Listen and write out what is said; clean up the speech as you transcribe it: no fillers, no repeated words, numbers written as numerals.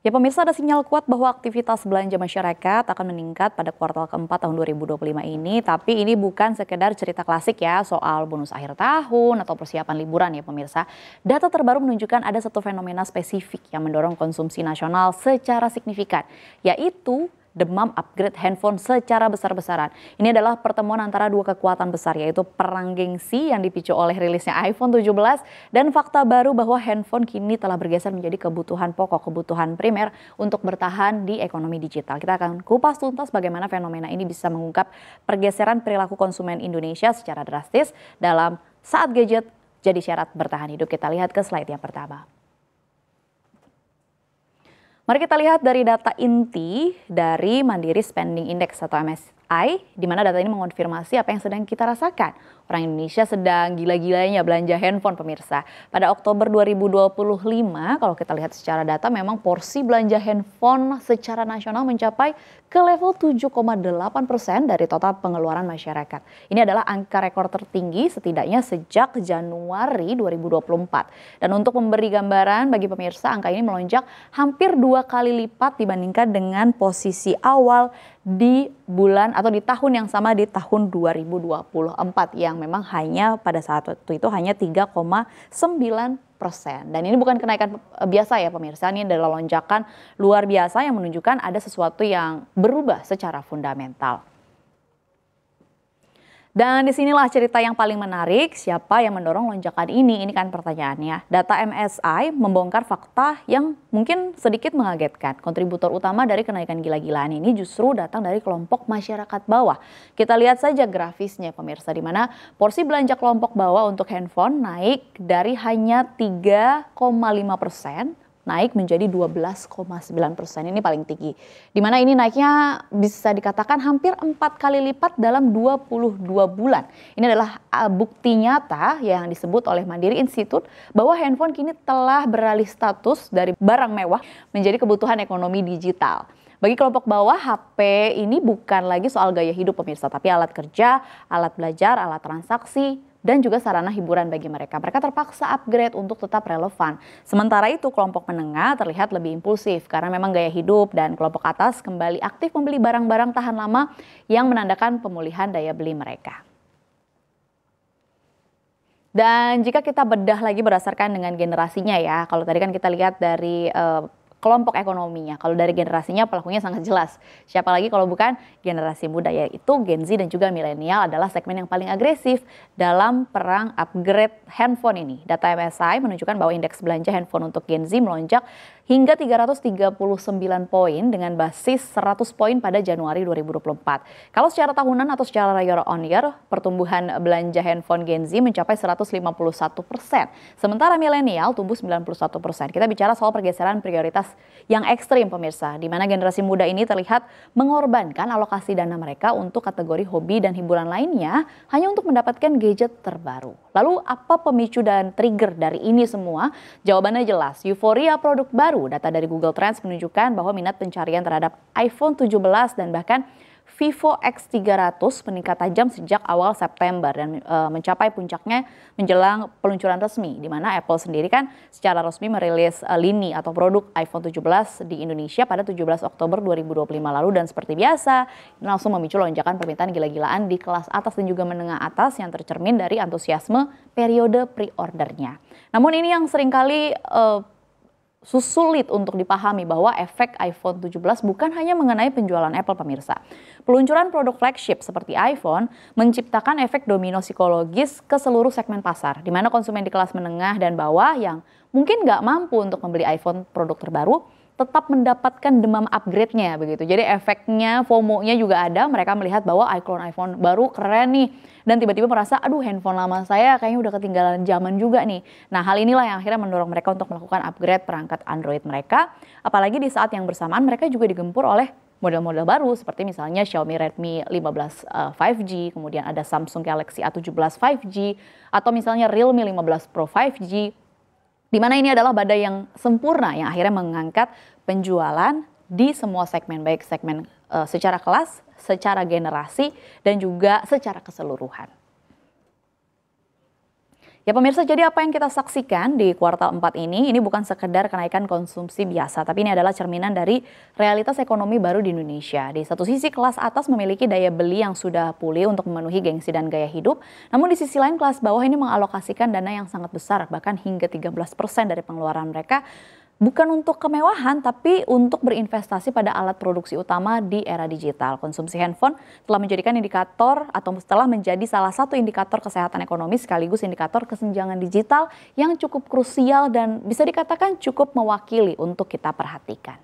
Ya pemirsa, ada sinyal kuat bahwa aktivitas belanja masyarakat akan meningkat pada kuartal keempat tahun 2025 ini. Tapi ini bukan sekedar cerita klasik ya soal bonus akhir tahun atau persiapan liburan ya pemirsa. Data terbaru menunjukkan ada satu fenomena spesifik yang mendorong konsumsi nasional secara signifikan, yaitu demam upgrade handphone secara besar-besaran. Ini adalah pertemuan antara dua kekuatan besar, yaitu perang gengsi yang dipicu oleh rilisnya iPhone 17 dan fakta baru bahwa handphone kini telah bergeser menjadi kebutuhan pokok, kebutuhan primer untuk bertahan di ekonomi digital. Kita akan kupas tuntas bagaimana fenomena ini bisa mengungkap pergeseran perilaku konsumen Indonesia secara drastis dalam saat gadget jadi syarat bertahan hidup. Kita lihat ke slide yang pertama. Mari kita lihat dari data inti dari Mandiri Spending Index atau MSI, di mana data ini mengonfirmasi apa yang sedang kita rasakan. Orang Indonesia sedang gila-gilanya belanja handphone pemirsa. Pada Oktober 2025, kalau kita lihat secara data memang porsi belanja handphone secara nasional mencapai ke level 7,8% dari total pengeluaran masyarakat. Ini adalah angka rekor tertinggi setidaknya sejak Januari 2024. Dan untuk memberi gambaran bagi pemirsa, angka ini melonjak hampir 2 kali lipat dibandingkan dengan posisi awal di bulan atau di tahun yang sama di tahun 2024 yang memang hanya pada saat itu hanya 3,9%. Dan ini bukan kenaikan biasa ya pemirsa, ini adalah lonjakan luar biasa yang menunjukkan ada sesuatu yang berubah secara fundamental. Dan disinilah cerita yang paling menarik, siapa yang mendorong lonjakan ini? Ini kan pertanyaannya. Data MSI membongkar fakta yang mungkin sedikit mengagetkan. Kontributor utama dari kenaikan gila-gilaan ini justru datang dari kelompok masyarakat bawah. Kita lihat saja grafisnya pemirsa, di mana porsi belanja kelompok bawah untuk handphone naik dari hanya 3,5%. Naik menjadi 12,9%, ini paling tinggi. Di mana ini naiknya bisa dikatakan hampir 4 kali lipat dalam 22 bulan. Ini adalah bukti nyata yang disebut oleh Mandiri Institute bahwa handphone kini telah beralih status dari barang mewah menjadi kebutuhan ekonomi digital. Bagi kelompok bawah, HP ini bukan lagi soal gaya hidup pemirsa, tapi alat kerja, alat belajar, alat transaksi, dan juga sarana hiburan bagi mereka. Mereka terpaksa upgrade untuk tetap relevan. Sementara itu kelompok menengah terlihat lebih impulsif karena memang gaya hidup, dan kelompok atas kembali aktif membeli barang-barang tahan lama yang menandakan pemulihan daya beli mereka. Dan jika kita bedah lagi berdasarkan dengan generasinya ya, kalau tadi kan kita lihat dari kelompok ekonominya. Kalau dari generasinya pelakunya sangat jelas. Siapa lagi kalau bukan generasi muda, yaitu Gen Z dan juga milenial adalah segmen yang paling agresif dalam perang upgrade handphone ini. Data MSI menunjukkan bahwa indeks belanja handphone untuk Gen Z melonjak hingga 339 poin dengan basis 100 poin pada Januari 2024. Kalau secara tahunan atau secara year on year, pertumbuhan belanja handphone Gen Z mencapai 151%. Sementara milenial tumbuh 91%. Kita bicara soal pergeseran prioritas yang ekstrim pemirsa, di mana generasi muda ini terlihat mengorbankan alokasi dana mereka untuk kategori hobi dan hiburan lainnya hanya untuk mendapatkan gadget terbaru. Lalu apa pemicu dan trigger dari ini semua? Jawabannya jelas, euforia produk baru. Data dari Google Trends menunjukkan bahwa minat pencarian terhadap iPhone 17 dan bahkan Vivo X300 meningkat tajam sejak awal September dan mencapai puncaknya menjelang peluncuran resmi, di mana Apple sendiri kan secara resmi merilis lini atau produk iPhone 17 di Indonesia pada 17 Oktober 2025 lalu, dan seperti biasa ini langsung memicu lonjakan permintaan gila-gilaan di kelas atas dan juga menengah atas yang tercermin dari antusiasme periode pre-ordernya. Namun ini yang seringkali sulit untuk dipahami bahwa efek iPhone 17 bukan hanya mengenai penjualan Apple pemirsa. Peluncuran produk flagship seperti iPhone menciptakan efek domino psikologis ke seluruh segmen pasar, di mana konsumen di kelas menengah dan bawah yang mungkin nggak mampu untuk membeli iPhone produk terbaru tetap mendapatkan demam upgrade-nya begitu. Jadi efeknya, FOMO-nya juga ada. Mereka melihat bahwa iPhone baru keren nih, dan tiba-tiba merasa, aduh handphone lama saya kayaknya udah ketinggalan zaman juga nih. Nah hal inilah yang akhirnya mendorong mereka untuk melakukan upgrade perangkat Android mereka. Apalagi di saat yang bersamaan mereka juga digempur oleh model-model baru seperti misalnya Xiaomi Redmi 15 5G, kemudian ada Samsung Galaxy A17 5G, atau misalnya Realme 15 Pro 5G. Di mana ini adalah badai yang sempurna yang akhirnya mengangkat penjualan di semua segmen, baik segmen secara kelas, secara generasi, dan juga secara keseluruhan. Ya pemirsa, jadi apa yang kita saksikan di kuartal 4 ini bukan sekedar kenaikan konsumsi biasa, tapi ini adalah cerminan dari realitas ekonomi baru di Indonesia. Di satu sisi kelas atas memiliki daya beli yang sudah pulih untuk memenuhi gengsi dan gaya hidup, namun di sisi lain kelas bawah ini mengalokasikan dana yang sangat besar, bahkan hingga 13% dari pengeluaran mereka, bukan untuk kemewahan, tapi untuk berinvestasi pada alat produksi utama di era digital. Konsumsi handphone telah menjadikan indikator atau telah menjadi salah satu indikator kesehatan ekonomi sekaligus indikator kesenjangan digital yang cukup krusial dan bisa dikatakan cukup mewakili untuk kita perhatikan.